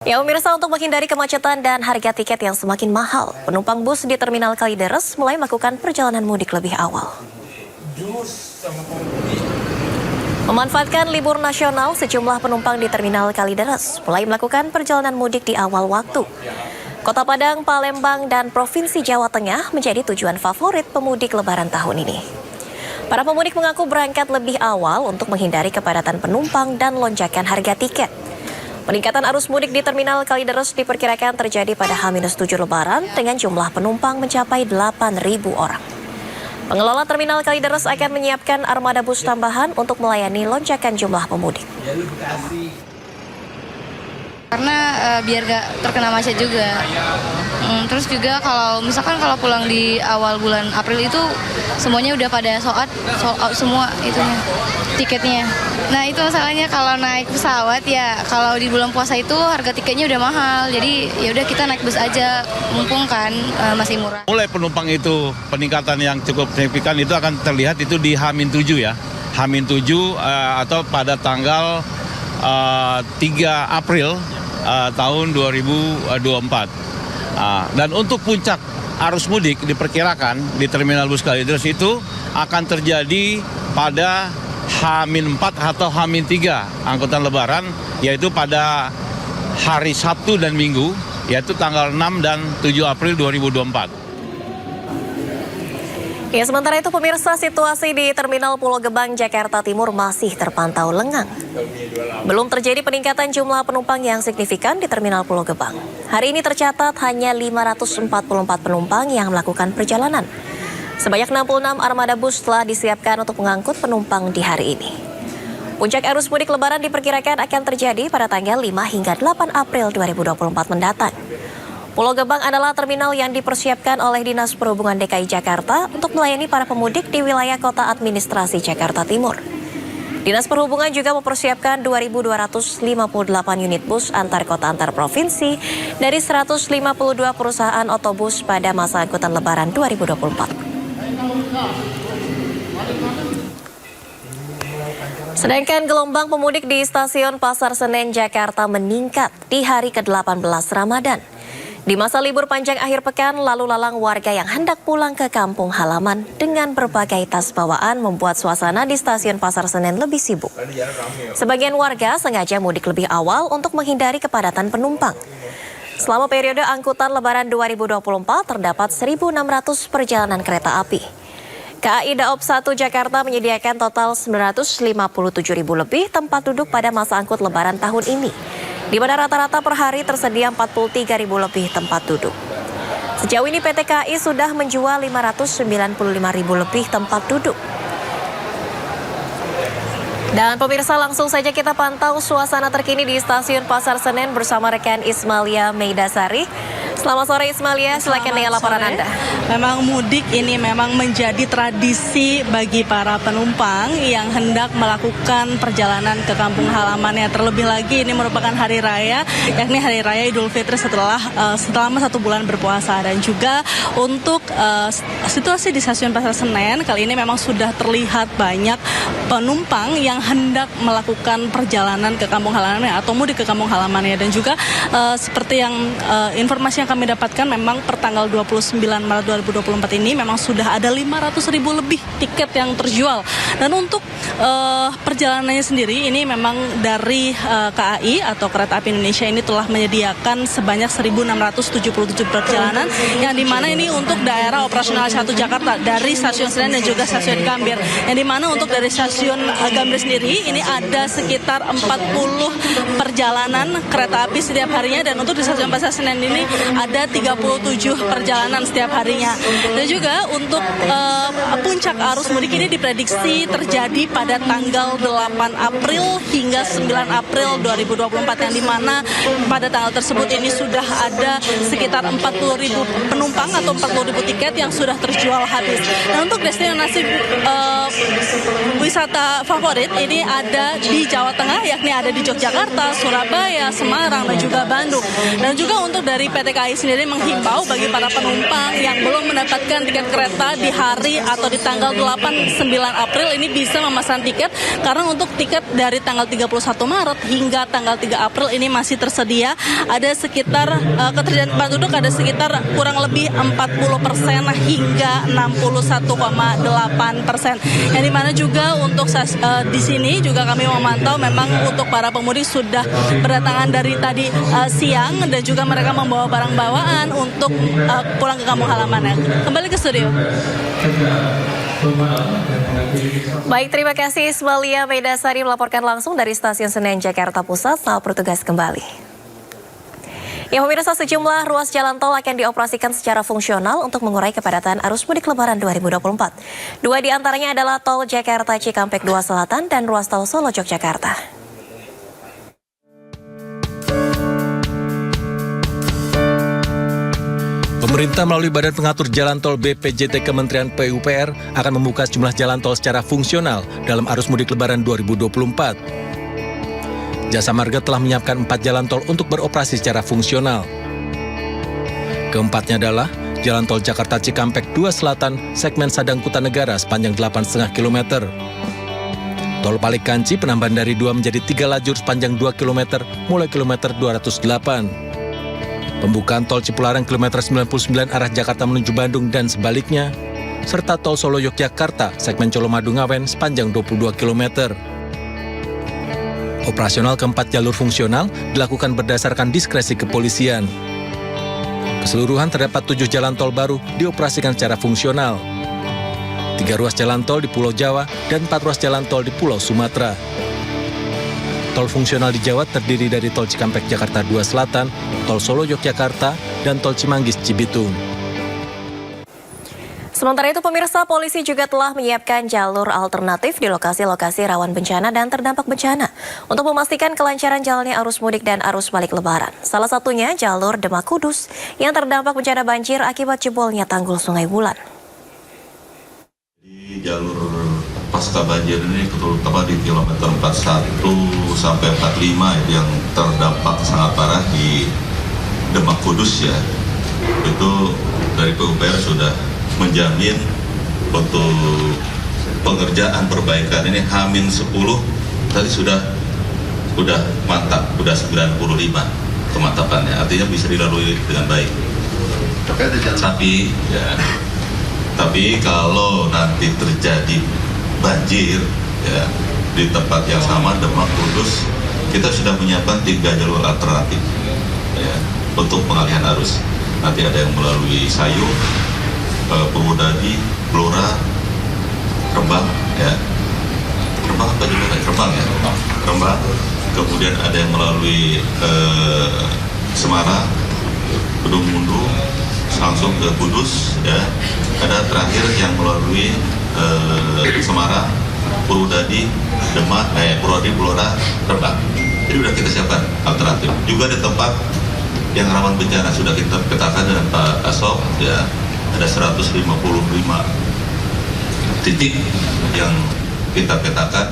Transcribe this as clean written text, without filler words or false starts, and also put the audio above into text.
Ya pemirsa, untuk menghindari kemacetan dan harga tiket yang semakin mahal, penumpang bus di Terminal Kalideres mulai melakukan perjalanan mudik lebih awal. Memanfaatkan libur nasional, sejumlah penumpang di Terminal Kalideres mulai melakukan perjalanan mudik di awal waktu. Kota Padang, Palembang, dan Provinsi Jawa Tengah menjadi tujuan favorit pemudik Lebaran tahun ini. Para pemudik mengaku berangkat lebih awal untuk menghindari kepadatan penumpang dan lonjakan harga tiket. Peningkatan arus mudik di Terminal Kalideres diperkirakan terjadi pada H-7 Lebaran dengan jumlah penumpang mencapai 8.000 orang. Pengelola Terminal Kalideres akan menyiapkan armada bus tambahan untuk melayani lonjakan jumlah pemudik. Karena biar gak terkena macet juga. Terus juga kalau pulang di awal bulan April itu semuanya udah pada sold out semua itunya, tiketnya. Nah itu masalahnya kalau naik pesawat ya, kalau di bulan puasa itu harga tiketnya udah mahal. Jadi ya udah kita naik bus aja, mumpung kan masih murah. Mulai penumpang itu peningkatan yang cukup signifikan itu akan terlihat itu di H-7 ya. H-7 atau pada tanggal 3 April tahun 2024. Dan untuk puncak arus mudik diperkirakan di Terminal Bus Kalideres itu akan terjadi pada H-4 atau H-3 angkutan Lebaran, yaitu pada hari Sabtu dan Minggu, yaitu tanggal 6 dan 7 April 2024. Ya, sementara itu pemirsa, situasi di Terminal Pulau Gebang, Jakarta Timur masih terpantau lengang. Belum terjadi peningkatan jumlah penumpang yang signifikan di Terminal Pulau Gebang. Hari ini tercatat hanya 544 penumpang yang melakukan perjalanan. Sebanyak 66 armada bus telah disiapkan untuk mengangkut penumpang di hari ini. Puncak arus mudik Lebaran diperkirakan akan terjadi pada tanggal 5 hingga 8 April 2024 mendatang. Pulau Gebang adalah terminal yang dipersiapkan oleh Dinas Perhubungan DKI Jakarta untuk melayani para pemudik di wilayah kota administrasi Jakarta Timur. Dinas Perhubungan juga mempersiapkan 2.258 unit bus antar kota antar provinsi dari 152 perusahaan otobus pada masa angkutan Lebaran 2024. Sedangkan gelombang pemudik di Stasiun Pasar Senen, Jakarta meningkat di hari ke-18 Ramadan. Di masa libur panjang akhir pekan, lalu lalang warga yang hendak pulang ke kampung halaman dengan berbagai tas bawaan membuat suasana di Stasiun Pasar Senen lebih sibuk. Sebagian warga sengaja mudik lebih awal untuk menghindari kepadatan penumpang. Selama periode angkutan Lebaran 2024 terdapat 1.600 perjalanan kereta api. KAI Daop 1 Jakarta menyediakan total 957.000 lebih tempat duduk pada masa angkut Lebaran tahun ini, di mana rata-rata per hari tersedia 43.000 lebih tempat duduk. Sejauh ini PT KAI sudah menjual 595.000 lebih tempat duduk. Dan pemirsa, langsung saja kita pantau suasana terkini di Stasiun Pasar Senen bersama rekan Ismalia Meidasari. Selamat sore Ismalia, silakan dengan laporan Anda. Memang mudik ini memang menjadi tradisi bagi para penumpang yang hendak melakukan perjalanan ke kampung halamannya. Terlebih lagi ini merupakan hari raya, yakni hari raya Idul Fitri selama 1 bulan berpuasa. Dan juga untuk situasi di Stasiun Pasar Senen kali ini memang sudah terlihat banyak penumpang yang hendak melakukan perjalanan ke kampung halamannya atau mudik ke kampung halamannya. Dan juga seperti yang informasi yang kami dapatkan, memang per tanggal 29 Maret 2024 ini memang sudah ada 500.000 lebih tiket yang terjual. Dan untuk perjalanannya sendiri ini memang dari KAI atau Kereta Api Indonesia ini telah menyediakan sebanyak 1.677 perjalanan, yang dimana ini untuk daerah operasional 1 Jakarta dari Stasiun Senen dan juga Stasiun Gambir. Yang dimana untuk dari Stasiun Gambir sendiri ini ada sekitar 40 perjalanan kereta api setiap harinya, dan untuk di Stasiun Pasar Senen ini ada 37 perjalanan setiap harinya. Dan juga untuk puncak arus mudik ini diprediksi terjadi pada tanggal 8 April hingga 9 April 2024, yang dimana pada tanggal tersebut ini sudah ada sekitar 40.000 penumpang atau 40.000 tiket yang sudah terjual habis. Dan untuk destinasi wisata favorit ini ada di Jawa Tengah, yakni ada di Yogyakarta, Surabaya, Semarang, dan juga Bandung. Dan juga untuk dari PT KAI KAI sendiri menghimbau bagi para penumpang yang belum mendapatkan tiket kereta di hari atau di tanggal 8-9 April ini bisa memesan tiket, karena untuk tiket dari tanggal 31 Maret hingga tanggal 3 April ini masih tersedia. Ada sekitar ketersediaan penduduk ada sekitar kurang lebih 40% hingga 61,8%. Yang dimana juga untuk di sini juga kami memantau memang untuk para pemudik sudah berdatangan dari tadi siang, dan juga mereka membawa barang bawaan untuk pulang ke kampung halamannya. Kembali ke studio. Baik, terima kasih Ismalia Medasari melaporkan langsung dari Stasiun Senen, Jakarta Pusat. Selamat bertugas kembali. Ya pemirsa, sejumlah ruas jalan tol akan dioperasikan secara fungsional untuk mengurai kepadatan arus mudik Lebaran 2024. Dua di antaranya adalah tol Jakarta Cikampek 2 Selatan dan ruas tol Solo Yogyakarta. Pemerintah melalui Badan Pengatur Jalan Tol BPJT Kementerian PUPR akan membuka sejumlah jalan tol secara fungsional dalam arus mudik Lebaran 2024. Jasa Marga telah menyiapkan 4 jalan tol untuk beroperasi secara fungsional. Keempatnya adalah Jalan Tol Jakarta Cikampek 2 Selatan segmen Sadang Kutanegara sepanjang 8,5 km. Tol Palikanci penambahan dari 2 menjadi 3 lajur sepanjang 2 km mulai kilometer 208. Pembukaan tol Cipularang kilometer 99 arah Jakarta menuju Bandung dan sebaliknya, serta tol Solo Yogyakarta segmen Colomadu Ngawen sepanjang 22 km. Operasional keempat jalur fungsional dilakukan berdasarkan diskresi kepolisian. Keseluruhan terdapat 7 jalan tol baru dioperasikan secara fungsional. 3 ruas jalan tol di Pulau Jawa dan 4 ruas jalan tol di Pulau Sumatera. Tol fungsional di Jawa terdiri dari tol Cikampek Jakarta 2 Selatan, tol Solo Yogyakarta, dan tol Cimanggis Cibitung. Sementara itu pemirsa, polisi juga telah menyiapkan jalur alternatif di lokasi-lokasi rawan bencana dan terdampak bencana untuk memastikan kelancaran jalannya arus mudik dan arus balik Lebaran. Salah satunya jalur Demak Kudus yang terdampak bencana banjir akibat jebolnya tanggul Sungai Wulan. Di jalur pasca banjir ini terutama di kilometer 41 sampai 45 itu yang terdampak sangat parah di Demak Kudus ya. Itu dari PUPR sudah menjamin untuk pengerjaan perbaikan ini H-10 tadi sudah mantap, sudah 95 kemantapannya, artinya bisa dilalui dengan baik. Tapi kalau nanti terjadi banjir ya di tempat yang sama Demak Kudus, kita sudah menyiapkan 3 jalur alternatif ya, untuk pengalihan arus. Nanti ada yang melalui Sayung, Purwodadi, Blora, Rembang ya. Rembang. Kemudian ada yang melalui Semarang, Kedung Mundu, langsung ke Kudus ya. Ada terakhir yang melalui Semarang, Purwodadi, Demak, Purwodadi, Blora, Rembang. Jadi sudah kita siapkan alternatif. Juga di tempat yang rawan bencana sudah kita petakan dengan Pak Asok ya. Ada 155 titik yang kita petakan